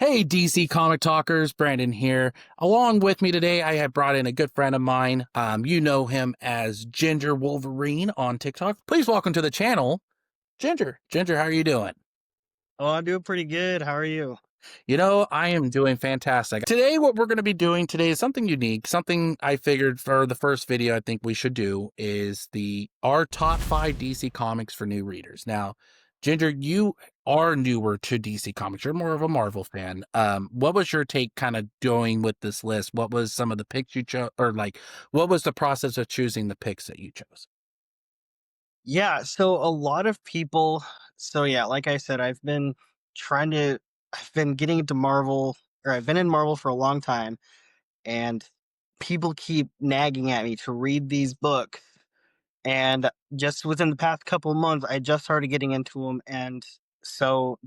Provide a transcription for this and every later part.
Hey, DC Comic Talkers, Brandon here. Along with me today, I have brought in a good friend of mine. You know him as Ginger Wolverine on TikTok. Please welcome to the channel, Ginger. Ginger, how are you doing? Oh, I'm doing pretty good. How are you? You know, I am doing fantastic. Today, what we're going to be doing today is something unique. Something I figured for the first video I think we should do is our top 5 DC comics for new readers. Now, Ginger, you are newer to DC Comics. You're more of a Marvel fan. What was your take kind of going with this list? What was some of the picks you chose, or like, what was the process of choosing the picks that you chose? Yeah, so a lot of people, so yeah, like I said, I've been getting into Marvel, or I've been in Marvel for a long time, and people keep nagging at me to read these books. And just within the past couple of months, I just started getting into them. And so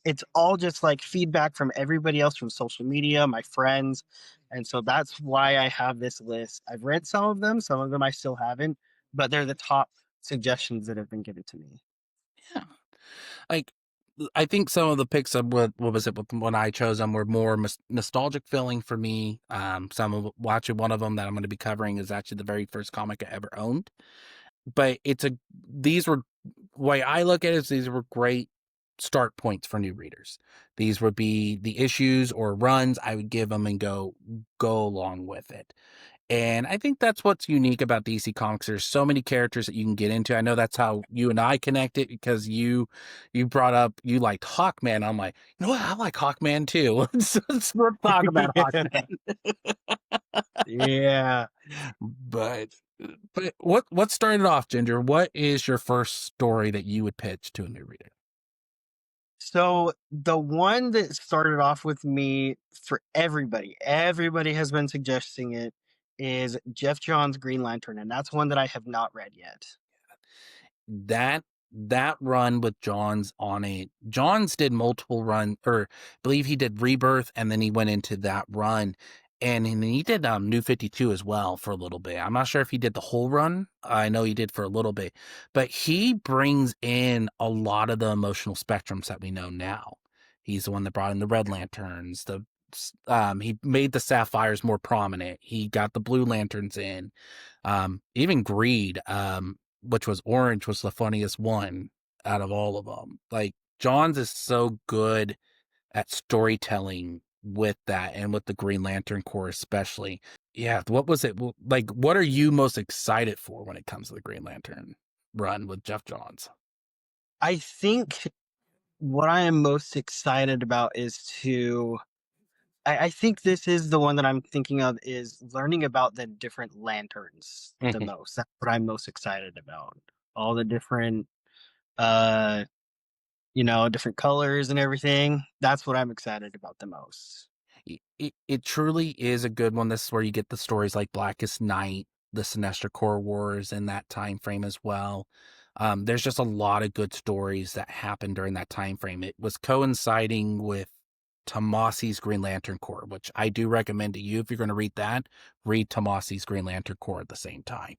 it's all just like feedback from everybody else from social media, my friends. And so that's why I have this list. I've read some of them I still haven't, but they're the top suggestions that have been given to me. Yeah. Like, I think some of the picks of what was it when I chose them were more nostalgic feeling for me. Some of watching one of them that I'm going to be covering is actually the very first comic I ever owned. But these were way I look at it is these were great start points for new readers. These would be the issues or runs I would give them and go along with it. And I think that's what's unique about DC Comics. There's so many characters that you can get into. I know that's how you and I connected because you brought up you liked Hawkman. I'm like, you know what? I like Hawkman too. Let's talk about Yeah. Hawkman. Yeah. But but what started off, Ginger? What is your first story that you would pitch to a new reader? So the one that started off with me for everybody has been suggesting it, is Jeff Johns' Green Lantern, and that's one that I have not read yet. That run with Johns on it. Johns did multiple run, or I believe he did Rebirth, and then he went into that run, and then he did New 52 as well for a little bit. I'm not sure if he did the whole run. I know he did for a little bit, but he brings in a lot of the emotional spectrums that we know now. He's the one that brought in the Red Lanterns. He made the Sapphires more prominent. He got the Blue Lanterns in. Even Greed. Which was Orange, was the funniest one out of all of them. Like, Johns is so good at storytelling with that and with the Green Lantern Corps, especially. Yeah, what was it like? What are you most excited for when it comes to the Green Lantern run with Jeff Johns? I think what I am most excited about is I think this is the one that I'm thinking of, is learning about the different lanterns the Mhm. most. That's what I'm most excited about. All the different, uh, different colors and everything. That's what I'm excited about the most. It truly is a good one. This is where you get the stories like Blackest Night, the Sinestro Corps Wars in that time frame as well. There's just a lot of good stories that happened during that time frame. It was coinciding with Tomasi's Green Lantern Corps, which I do recommend to you if you're going to read that. Read Tomasi's Green Lantern Corps at the same time.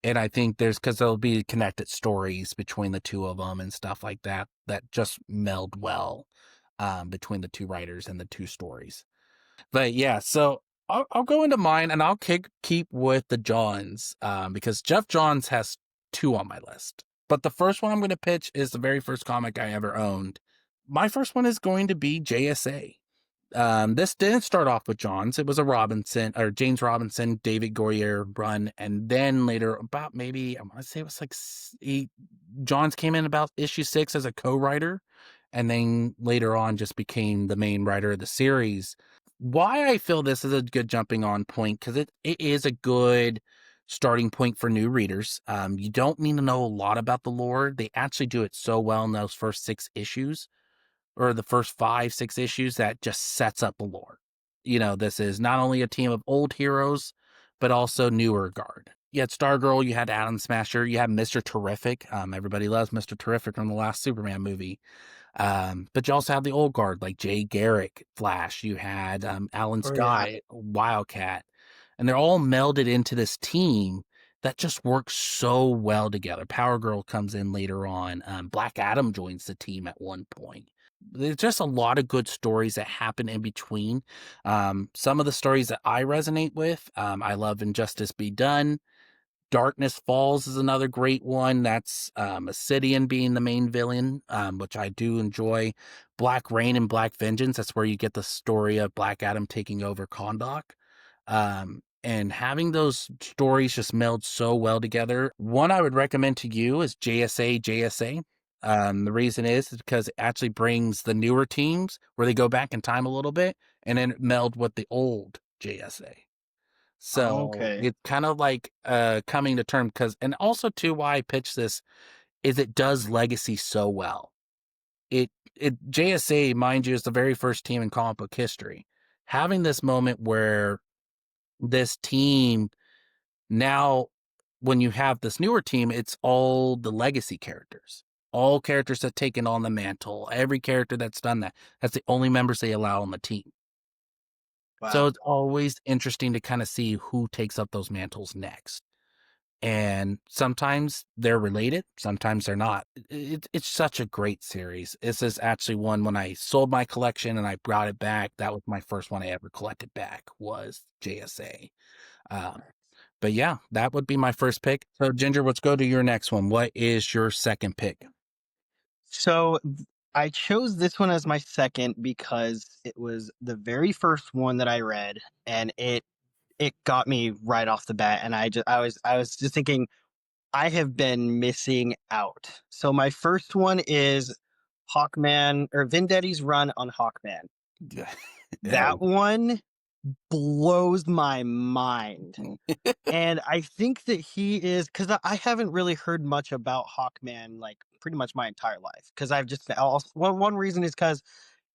And I think because there'll be connected stories between the two of them and stuff like that that just meld well between the two writers and the two stories. But yeah, so I'll go into mine and I'll keep with the Johns because Jeff Johns has two on my list. But the first one I'm going to pitch is the very first comic I ever owned. My first one is going to be JSA. This didn't start off with Johns. It was a Robinson or James Robinson, David Goyer run, and then later, about maybe I want to say it was like Johns came in about issue 6 as a co-writer, and then later on just became the main writer of the series. Why I feel this is a good jumping on point, because it is a good starting point for new readers. You don't need to know a lot about the lore. They actually do it so well in those first 6 issues, or the first 5, 6 issues, that just sets up the lore. You know, this is not only a team of old heroes, but also newer guard. You had Stargirl, you had Atom Smasher, you had Mr. Terrific. Everybody loves Mr. Terrific from the last Superman movie. But you also have the old guard like Jay Garrick, Flash. You had Alan Oh yeah. Scott, Wildcat, and they're all melded into this team that just works so well together. Power Girl comes in later on. Black Adam joins the team at one point. there's just a lot of good stories that happen in between. Some of the stories that I resonate with, I love Injustice Be Done. Darkness Falls is another great one. That's Ascidian being the main villain, which I do enjoy. Black Rain and Black Vengeance, that's where you get the story of Black Adam taking over Kahndaq. And having those stories just meld so well together. One I would recommend to you is JSA. The reason is because it actually brings the newer teams where they go back in time a little bit and then meld with the old JSA. So Okay. it's kind of like coming to term because, and also too, why I pitch this is it does legacy so well. It JSA, mind you, is the very first team in comic book history. Having this moment where this team now, when you have this newer team, it's all the legacy characters, all characters that taken on the mantle. Every character that's done that, that's the only members they allow on the team. So Wow. it's always interesting to kind of see who takes up those mantles next. And sometimes they're related, sometimes they're not. It's such a great series. This is actually one when I sold my collection and I brought it back. That was my first one I ever collected back was JSA. Um, but yeah, that would be my first pick. So Ginger, let's go to your next one. What is your second pick? So I chose this one as my second because it was the very first one that I read, and it got me right off the bat. And I was just thinking I have been missing out. So my first one is Hawkman or Vendetti's run on Hawkman. Yeah. That one blows my mind. And I think that he is because I haven't really heard much about Hawkman like pretty much my entire life. Because I've just also, one reason is because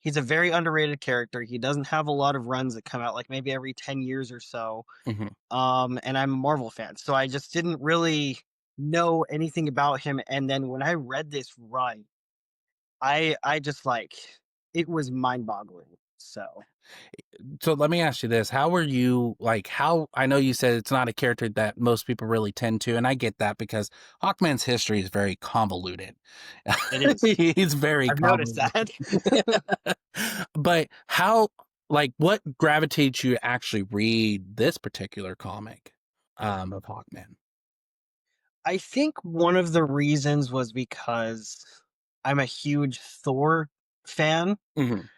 he's a very underrated character. He doesn't have a lot of runs that come out like maybe every 10 years or so. Mhm. And I'm a Marvel fan, so I just didn't really know anything about him. And then when I read this run, I just like it was mind boggling. So So let me ask you this. How are you like how I know you said it's not a character that most people really tend to, and I get that because Hawkman's history is very convoluted. it is. He's very I've noticed convoluted. that. But how like what gravitates you to actually read this particular comic of Hawkman? I think one of the reasons was because I'm a huge Thor fan. Mhm,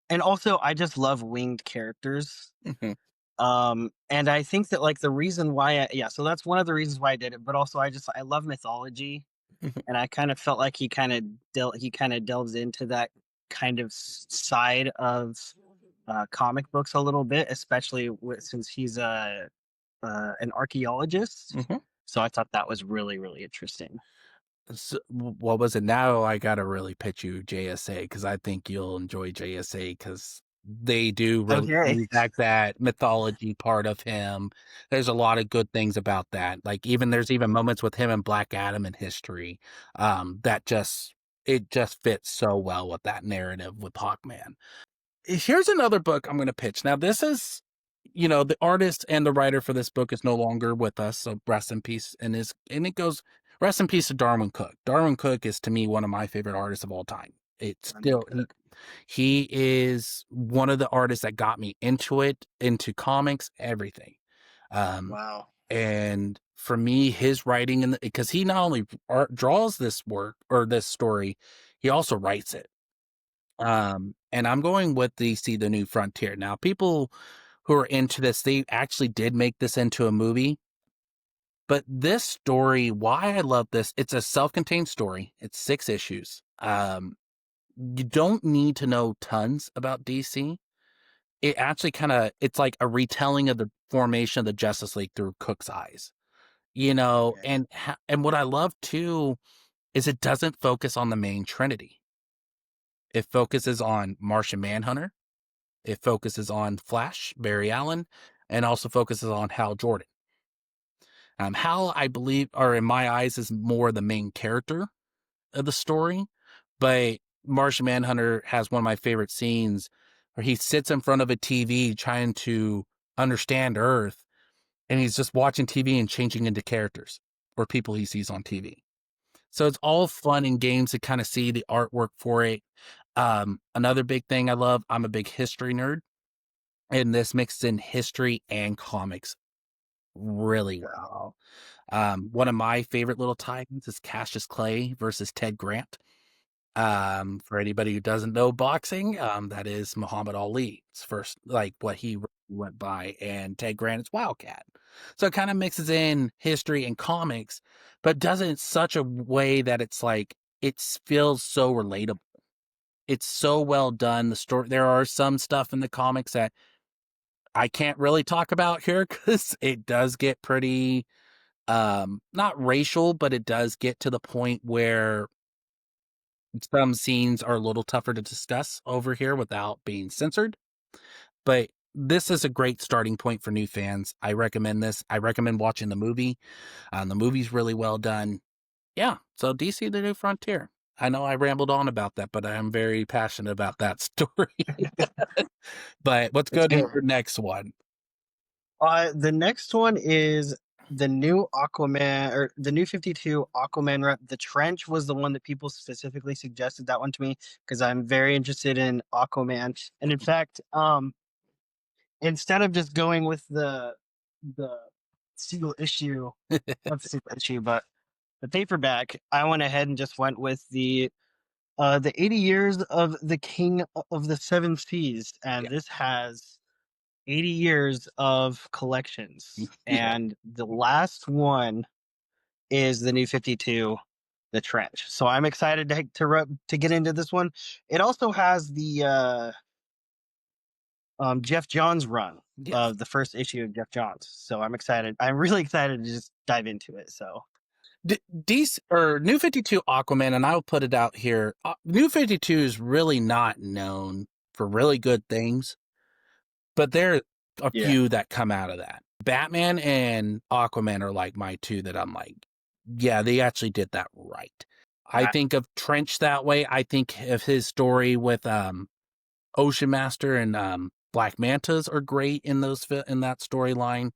And also I just love winged characters. mhm, And I think that like the reason why yeah, so that's one of the reasons why I did it, but also I love mythology, mhm, and I kind of felt like he kind of delves into that kind of side of comic books a little bit, especially since he's an archaeologist. mhm. So I thought that was really really interesting. So, what was it? Now I gotta really pitch you JSA because I think you'll enjoy JSA because they do really Okay. bring back that mythology part of him. There's a lot of good things about that. Like even there's even moments with him and Black Adam in history, that just it just fits so well with that narrative with Hawkman. Here's another book I'm going to pitch. Now, this is, the artist and the writer for this book is no longer with us, so rest in peace. And it goes rest in peace to Darwin Cook. Darwin Cook is to me one of my favorite artists of all time. It's Lemon still Cook. he is one of the artists that got me into it, into comics, everything. Um, Wow. and for me, his writing because he not only draws this work or this story, he also writes it. And I'm going with DC The New Frontier. Now, people who are into this, they actually did make this into a movie. But this story, why I love this, it's a self-contained story. It's 6 issues. You don't need to know tons about DC. It actually it's like a retelling of the formation of the Justice League through Cook's eyes. Okay. And what I love too is it doesn't focus on the main trinity. It focuses on Martian Manhunter. It focuses on Flash, Barry Allen, and also focuses on Hal Jordan. Hal, I believe, or in my eyes, is more the main character of the story, but Martian Manhunter has one of my favorite scenes where he sits in front of a TV trying to understand Earth, and he's just watching TV and changing into characters or people he sees on TV. So it's all fun and games to kind of see the artwork for it. Another big thing I love, I'm a big history nerd, and this mixes in history and comics really well. One of my favorite little tie-ins is Cassius Clay versus Ted Grant. For anybody who doesn't know boxing, that is Muhammad Ali's first, like what he went by, and Ted Grant is Wildcat. So it kind of mixes in history and comics, but does it in such a way that it's like it feels so relatable. It's so well done. The story, there are some stuff in the comics that I can't really talk about here because it does get pretty not racial, but it does get to the point where some scenes are a little tougher to discuss over here without being censored. But this is a great starting point for new fans. I recommend this. I recommend watching the movie. The movie's really well done. Yeah, so DC The New Frontier. I know I rambled on about that, but I am very passionate about that story. But let's It's go to good. your next one. The next one is the new Aquaman, or the new 52 Aquaman rep. The Trench was the one that people specifically suggested that one to me because I'm very interested in Aquaman. And in fact, instead of just going with the single issue, not the single issue, but the paperback, I went ahead and just went with the 80 years of the King of the Seven Seas, Yeah. and this has 80 years of collections, Yeah. and the last one is the new 52, the Trench. So I'm excited to get into this one. It also has the Jeff Johns run Yes. of the first issue of Jeff Johns. So I'm excited. I'm really excited to just dive into it. So DC or New 52 Aquaman, and I'll put it out here. New 52 is really not known for really good things, but there are a yeah, few that come out of that. Batman and Aquaman are like my two that I'm like, yeah, they actually did that right. I I, think of Trench that way. I think of his story with Ocean Master and Black Mantas are great in in that storyline.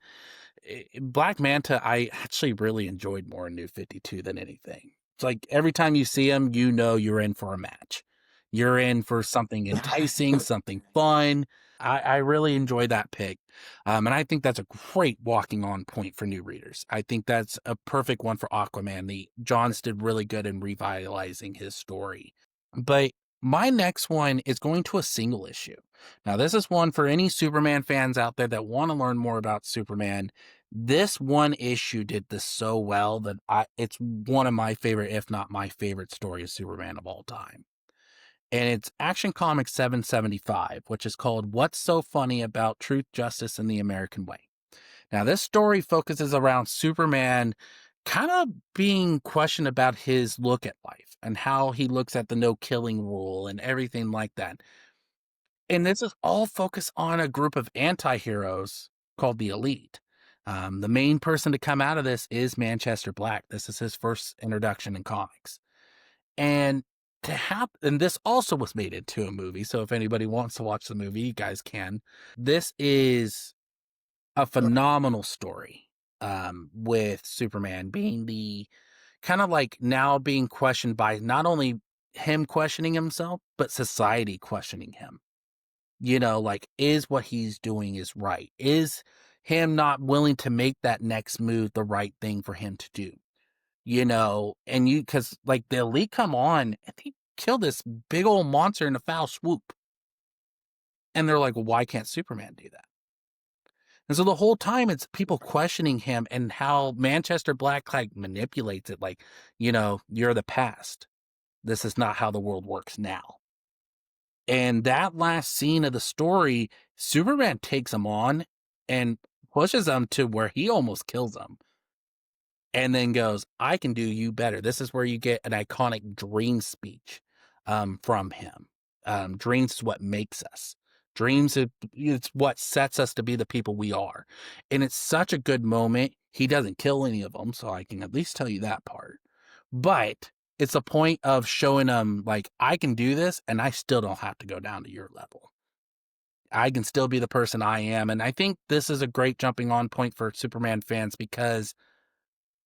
Black Manta, I actually really enjoyed more in New 52 than anything. It's like every time you see him, you know you're in for a match. You're in for something enticing, something fun. I really enjoy that pick. And I think that's a great walking on point for new readers. I think that's a perfect one for Aquaman. The Johns did really good in revitalizing his story. But my next one is going to a single issue. Now, this is one for any Superman fans out there that want to learn more about Superman. This one issue did this so well that it's one of my favorite, if not my favorite story of Superman of all time. And it's Action Comics 775, which is called What's So Funny About Truth, Justice, and the American Way. Now, this story focuses around Superman kind of being questioned about his look at life and how he looks at the no killing rule and everything like that. And this is all focused on a group of anti-heroes called the Elite. The main person to come out of this is Manchester Black. This is his first introduction in comics. And and this also was made into a movie. So if anybody wants to watch the movie, you guys can. This is a phenomenal story, with Superman being the kind of like now being questioned by not only him questioning himself, but society questioning him. Like, is what he's doing is right? Is him not willing to make that next move the right thing for him to do? And because like the Elite come on and they kill this big old monster in a foul swoop. And they're like, well, why can't Superman do that? And so the whole time it's people questioning him and how Manchester Black like manipulates it. Like, you're the past. This is not how the world works now. And that last scene of the story, Superman takes him on and pushes him to where he almost kills him. And then goes, I can do you better. This is where you get an iconic dream speech from him. Dreams is what makes us. Dreams it's what sets us to be the people we are. And it's such a good moment. He doesn't kill any of them, so I can at least tell you that part. But it's a point of showing them, like, I can do this and I still don't have to go down to your level. I can still be the person I am. And I think this is a great jumping on point for Superman fans because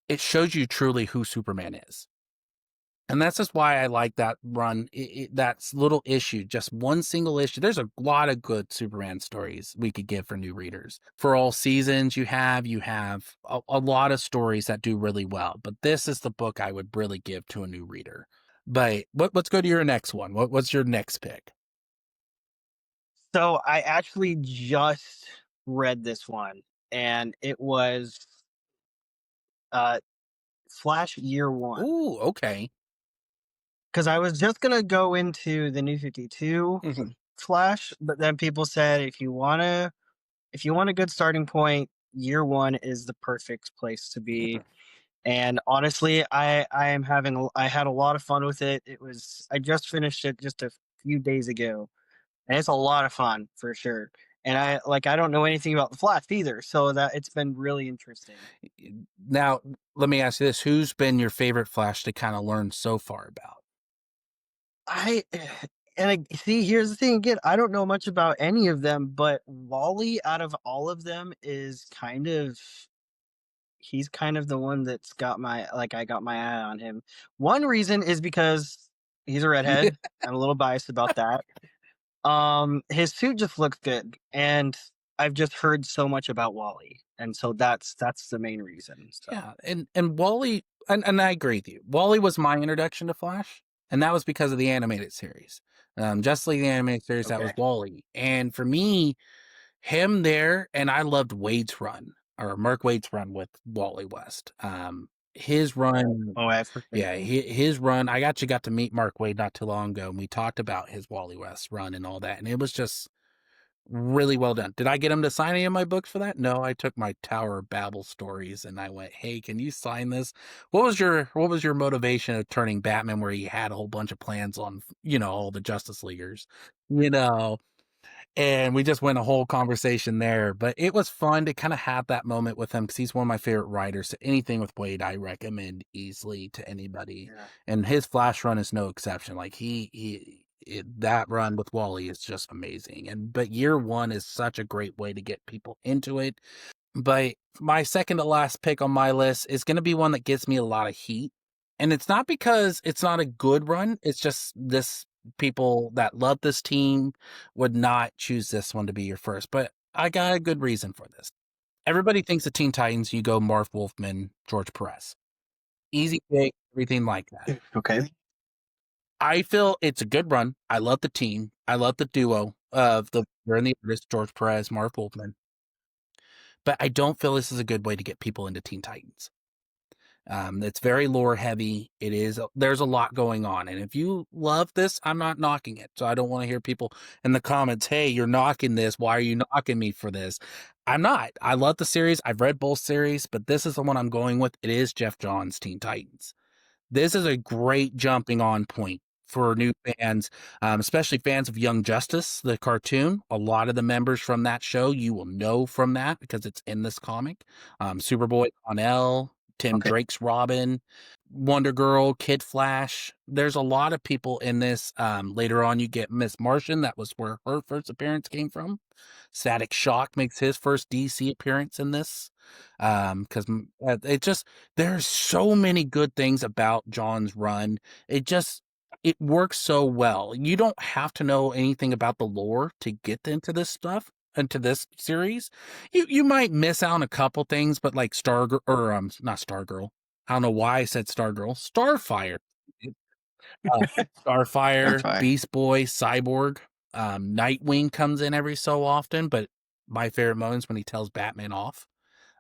it shows you truly who Superman is. And that's just why I like that run. That's little issue, just one single issue. There's a lot of good Superman stories we could give for new readers. For all seasons, you have a lot of stories that do really well. But this is the book I would really give to a new reader. But let's go to your next one. What's your next pick? So I actually just read this one, and it was uh, Flash Year One. Ooh, okay. Because I was just gonna go into the New 52 Mhm. Flash, but then people said if you want a good starting point, Year One is the perfect place to be. And honestly, I had a lot of fun with it. I just finished it just a few days ago, and it's a lot of fun for sure. And I don't know anything about the Flash either, so that it's been really interesting. Now, let me ask you this: who's been your favorite Flash to kind of learn so far about? I and I see, here's the thing again, I don't know much about any of them, but Wally out of all of them is he's kind of the one that's got my like I got my eye on him. One reason is because he's a redhead. I'm a little biased about that. His suit just looks good, and I've just heard so much about Wally, and so that's the main reason. So Yeah, and Wally, and I agree with you. Wally was my introduction to Flash, and that was because of the animated series. Just like the animated series, that was okay, Wally. And for me, him there, and I loved Wade's run or Mark Wade's run with Wally West. His run, oh, I've heard yeah, his run. I actually got to meet Mark Wade not too long ago, and we talked about his Wally West run and all that, and it was just really well done. Did I get him to sign any of my books for that? No, I took my Tower of Babel stories and I went, "Hey, can you sign this?" What was your motivation of turning Batman where he had a whole bunch of plans on, all the Justice Leaguers, you know? And we just went a whole conversation there, but it was fun to kind of have that moment with him because he's one of my favorite writers. So anything with Wade, I recommend easily to anybody. yeah. And his Flash run is no exception. Like that run with Wally is just amazing. But year one is such a great way to get people into it. But my second to last pick on my list is going to be one that gives me a lot of heat. And it's not because it's not a good run. It's just this people that love this team would not choose this one to be your first. But I got a good reason for this. Everybody thinks of Teen Titans, you go Marv Wolfman, George Perez. Easy pick, everything like that. Okay. I feel it's a good run. I love the team. I love the duo of the we're in the artist, George Perez, Marv Wolfman. But I don't feel this is a good way to get people into Teen Titans. It's very lore heavy. There's a lot going on. And if you love this, I'm not knocking it. So I don't want to hear people in the comments, "Hey, you're knocking this. Why are you knocking me for this?" I'm not. I love the series. I've read both series, but this is the one I'm going with. It is Jeff Johns' Teen Titans. This is a great jumping on point for new fans, especially fans of Young Justice, the cartoon. A lot of the members from that show you will know from that because it's in this comic. Superboy Connell, Tim Okay. Drake's Robin, Wonder Girl, Kid Flash. There's a lot of people in this. Later on, you get Miss Martian. That was where her first appearance came from. Static Shock makes his first DC appearance in this. Because it just there's so many good things about John's run. It works so well. You don't have to know anything about the lore to get into this stuff, into this series. You might miss out on a couple things, but like Stargirl or not Stargirl. I don't know why I said Stargirl. Starfire. Uh, That's Starfire, fine. Beast Boy, Cyborg, Nightwing comes in every so often, but my favorite moments when he tells Batman off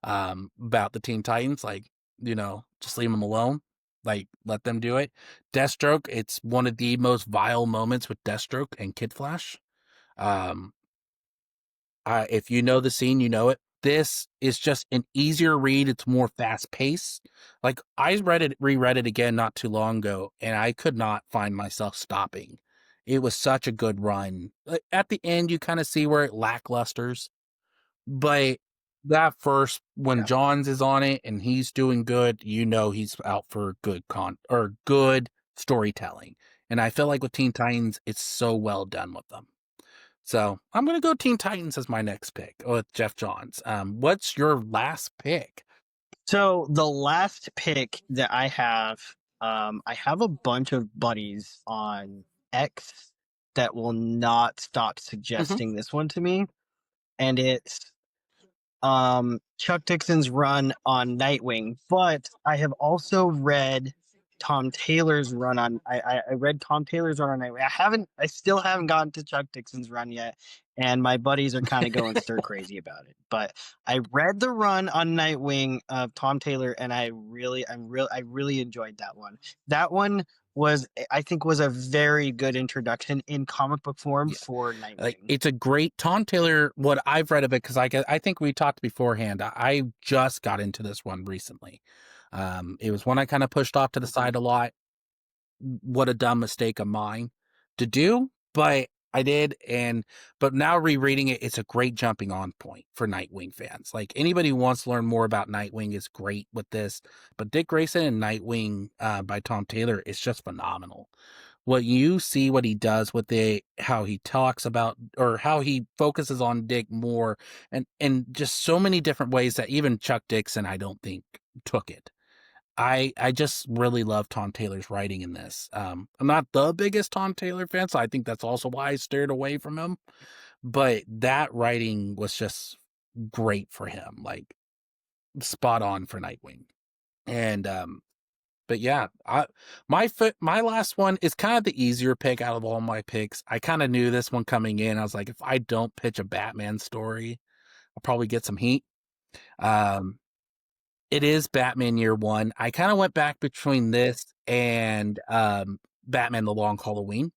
about the Teen Titans, like, just leave them alone. Like, let them do it. Deathstroke, it's one of the most vile moments with Deathstroke and Kid Flash. Um, if you know the scene, you know it. This is just an easier read. It's more fast paced. Like I reread it again not too long ago, and I could not find myself stopping. It was such a good run. Like, at the end, you kind of see where it lacklusters, but that first when Yeah. Johns is on it and he's doing good, he's out for good storytelling. And I feel like with Teen Titans, it's so well done with them. So I'm gonna go Teen Titans as my next pick with Jeff Johns. What's your last pick? So the last pick that I have, I have a bunch of buddies on X that will not stop Mhm. suggesting this one to me, and it's Chuck Dixon's run on Nightwing, but I have also read Tom Taylor's run on. I read Tom Taylor's run on Nightwing. I still haven't gotten to Chuck Dixon's run yet, and my buddies are kind of going stir crazy about it. But I read the run on Nightwing of Tom Taylor, and I really enjoyed that one. That one I think was a very good introduction in comic book form Yeah. for Like, Nightwing. it's a great Tom Taylor. What I've read of it, because I think we talked beforehand. I just got into this one recently. It was one I kind of pushed off to the Mhm. side a lot. What a dumb mistake of mine to do, but I did. And but now rereading it, it's a great jumping on point for Nightwing fans. Like, anybody who wants to learn more about Nightwing is great with this. But Dick Grayson and Nightwing by Tom Taylor is just phenomenal. What you see, what he does with it, how he talks about, or how he focuses on Dick more, and just so many different ways that even Chuck Dixon, I don't think, took it. I just really love Tom Taylor's writing in this. I'm not the biggest Tom Taylor fan, so I think that's also why I steered away from him. But that writing was just great for him, like spot on for Nightwing. And but yeah, my last one is kind of the easier pick out of all my picks. I kind of knew this one coming in. I was like, if I don't pitch a Batman story, I'll probably get some heat. Um, it is Batman Year One. I kind of went back between this and Batman: The Long Halloween,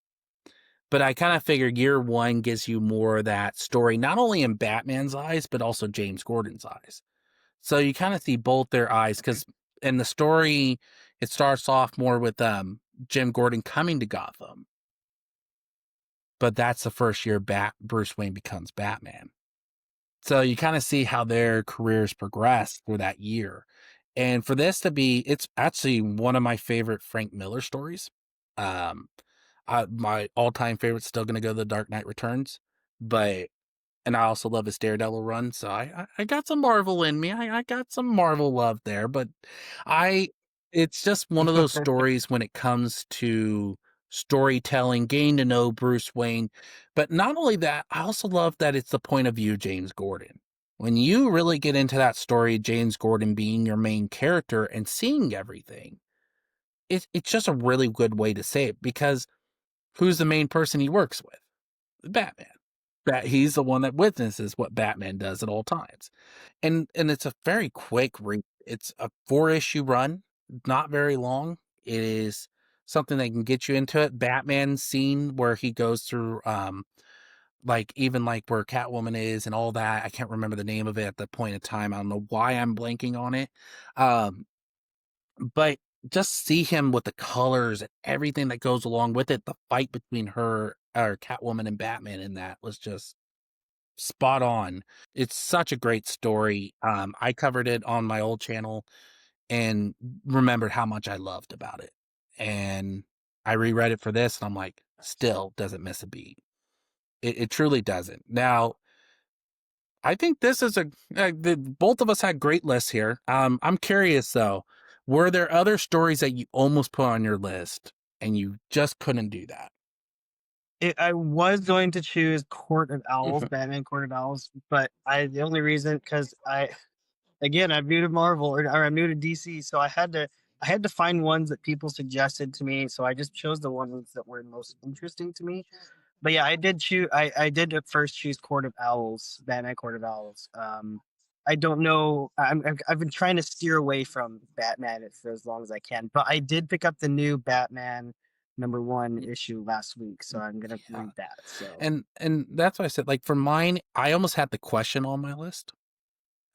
but I kind of figured Year One gives you more of that story, not only in Batman's eyes but also James Gordon's eyes. So you kind of see both their eyes, because in the story it starts off more with Jim Gordon coming to Gotham, but that's the first year Bruce Wayne becomes Batman. So you kind of see how their careers progress for that year. And for this to be, it's actually one of my favorite Frank Miller stories. Um, my all-time favorite's still going to go The Dark Knight Returns, but and I also love his Daredevil run. So I got some Marvel in me. I got some Marvel love there, but I it's just one of those stories when it comes to storytelling, getting to know Bruce Wayne. But not only that, I also love that it's the point of view of James Gordon. When you really get into that story, James Gordon being your main character and seeing everything, it's just a really good way to say it, because who's the main person he works with? Batman. That he's the one that witnesses what Batman does at all times. And it's a very quick read. It's a 4-issue run, not very long. It is something that can get you into it. Batman scene where he goes through like, even like where Catwoman is and all that. I can't remember the name of it at the point in time. I don't know why I'm blanking on it. Um but just see him with the colors and everything that goes along with it. The fight between her or Catwoman and Batman in that was just spot on. It's such a great story. I covered it on my old channel and remembered how much I loved about it. And I reread it for this, and I'm like, still doesn't miss a beat. It truly doesn't. Now, I think this is both of us had great lists here. I'm curious though, were there other stories that you almost put on your list and you just couldn't do that? I was going to choose Court of Owls, Mhm. Batman Court of Owls, but the only reason, because again, I'm new to Marvel, or I'm new to DC, so I had to find ones that people suggested to me. So I just chose the ones that were most interesting to me. But yeah, I did at first choose Court of Owls, Batman Court of Owls. I don't know. I've been trying to steer away from Batman for as long as I can, but I did pick up the new Batman #1 issue last week, so I'm gonna Yeah. read that. So And that's why I said, like, for mine, I almost had the question on my list.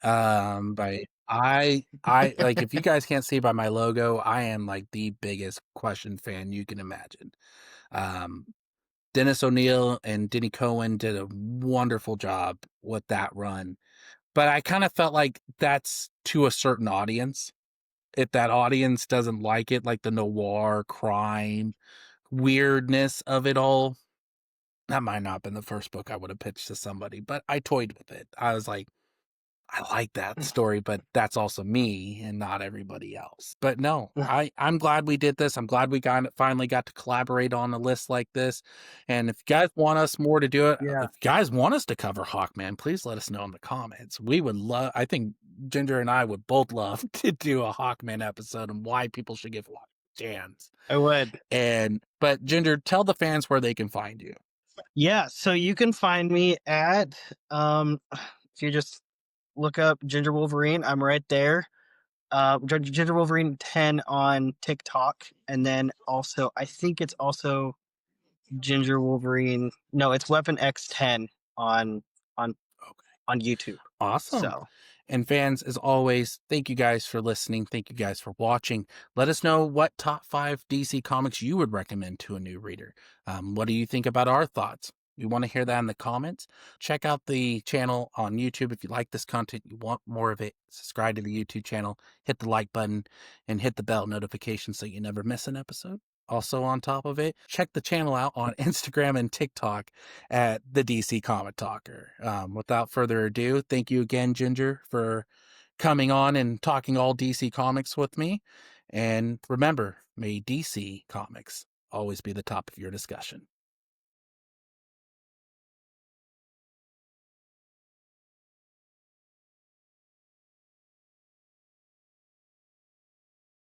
But I like, if you guys can't see by my logo, I am like the biggest Question fan you can imagine. Um, Dennis O'Neil and Denny Cohen did a wonderful job with that run. But I kind of felt like that's to a certain audience. If that audience doesn't like it, like the noir, crime, weirdness of it all, that might not have been the first book I would have pitched to somebody, but I toyed with it. I was like, I like that story, but that's also me and not everybody else. But no, I'm glad we did this. I'm glad we finally got to collaborate on a list like this. And if you guys want us more to do it, Yeah, if you guys want us to cover Hawkman, please let us know in the comments. We would love, I think Ginger and I would both love to do a Hawkman episode and why people should give Hawkman a chance. I would. But Ginger, tell the fans where they can find you. Yeah, so you can find me at if you just look up Ginger Wolverine, I'm right there. Ginger Wolverine 10 on TikTok, and then also I think it's also Ginger Wolverine. No, it's Weapon X10 on on Okay. on YouTube. Awesome. So And fans, as always, thank you guys for listening. Thank you guys for watching. Let us know what top 5 DC comics you would recommend to a new reader. What do you think about our thoughts? We want to hear that in the comments. Check out the channel on YouTube if you like this content, you want more of it. Subscribe to the YouTube channel, hit the like button, and hit the bell notification so you never miss an episode. Also, on top of it, check the channel out on Instagram and TikTok at the DC Comic Talker. Without further ado, thank you again, Ginger, for coming on and talking all DC Comics with me. And remember, may DC Comics always be the top of your discussion.